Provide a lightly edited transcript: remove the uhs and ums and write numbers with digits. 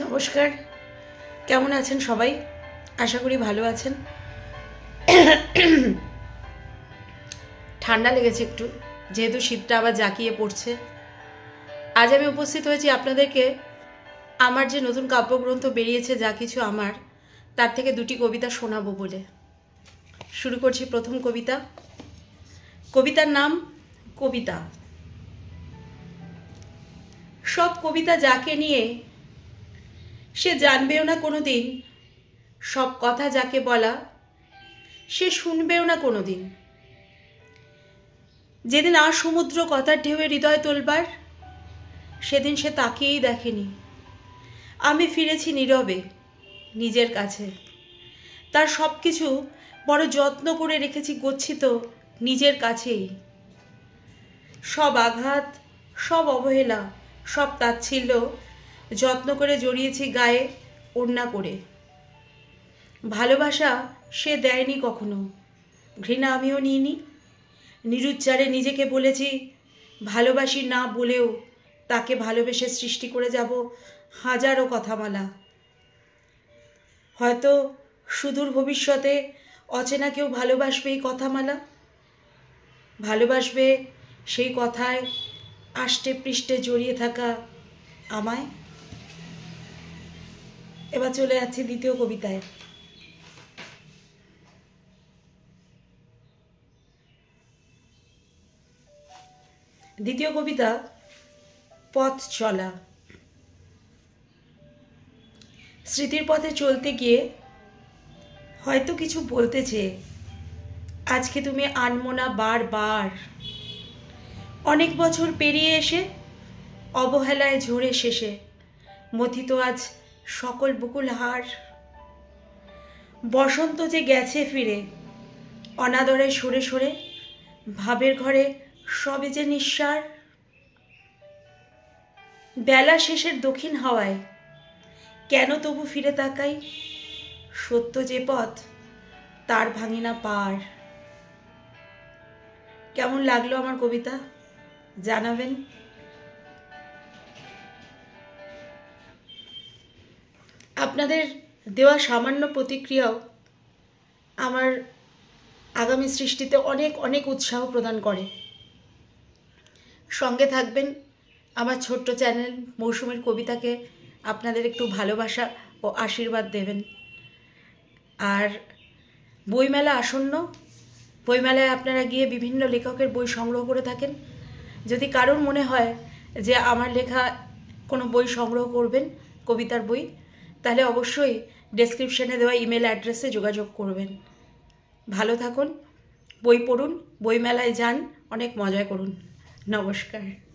নমস্কার, কেমন আছেন সবাই? আশা করি ভালো আছেন। ঠান্ডা লেগেছে একটু, যেহেতু শীতটা আবার জাঁকিয়ে পড়ছে। আজ আমি উপস্থিত হয়েছি আপনাদেরকে আমার যে নতুন কাব্যগ্রন্থ বেরিয়েছে যা কিছু আমার, তার থেকে দুটি কবিতা শোনাবো বলে। শুরু করছি প্রথম কবিতা। কবিতার নাম কবিতা। সব কবিতা যাকে নিয়ে, সে জানবেও না কোনো দিন। সব কথা যাকে বলা, সে শুনবেও না কোনো দিন। যেদিন আর সমুদ্র কথার ঢেউয়ে হৃদয় তোলবার, সেদিন সে তাকিয়েই দেখেনি। আমি ফিরেছি নীরবে নিজের কাছে। তার সব কিছু বড় যত্ন করে রেখেছি গচ্ছিত নিজের কাছেই। সব আঘাত, সব অবহেলা, সব তাচ্ছিল্য যত্ন করে জড়িয়েছি গায়ে ওড়না করে। ভালোবাসা সে দেয়নি কখনো, ঘৃণা আমিও নিইনি। নিরুচ্চারে নিজেকে বলেছি ভালোবাসি না বলেও তাকে ভালোবেসে সৃষ্টি করে যাব হাজারো কথামালা। হয়তো সুদূর ভবিষ্যতে অচেনা কেউ ভালোবাসবে এই কথামালা, ভালোবাসবে সেই কথায় আষ্টে পৃষ্ঠে জড়িয়ে থাকা আমায়। এবার চলে যাচ্ছি দ্বিতীয় কবিতায়। দ্বিতীয় কবিতা পথ চলা। স্মৃতির পথে চলতে গিয়ে হয়তো কিছু বলতে চেয়ে আজকে তুমি আনমনা বারবার। অনেক বছর পেরিয়ে এসে অবহেলায় ঝরে শেষে মথিত আজ সকল বকুল হার। বসন্ত যে গেছে ফিরে অনাদরে সরে সরে, ভাবের ঘরে সবে যে নিঃসার। বেলা শেষের দক্ষিণ হাওয়ায় কেন তবু ফিরে তাকাই, সত্য যে পথ তার ভাঙি না পার। কেমন লাগলো আমার কবিতা জানাবেন। আপনাদের দেওয়া সামান্য প্রতিক্রিয়াও আমার আগামী সৃষ্টিতে অনেক অনেক উৎসাহ প্রদান করে। সঙ্গে থাকবেন। আমার ছোট্ট চ্যানেল মৌসুমের কবিতাকে আপনাদের একটু ভালোবাসা ও আশীর্বাদ দেবেন। আর বইমেলা আসন্ন, বইমেলায় আপনারা গিয়ে বিভিন্ন লেখকের বই সংগ্রহ করে থাকেন। যদি কারোর মনে হয় যে আমার লেখা কোনো বই সংগ্রহ করবেন, কবিতার বই, তাহলে অবশ্যই ডেসক্রিপশনে দেওয়া ইমেল অ্যাড্রেসে যোগাযোগ করবেন। ভালো থাকুন, বই পড়ুন, বইমেলায় যান, অনেক মজা করুন। নমস্কার।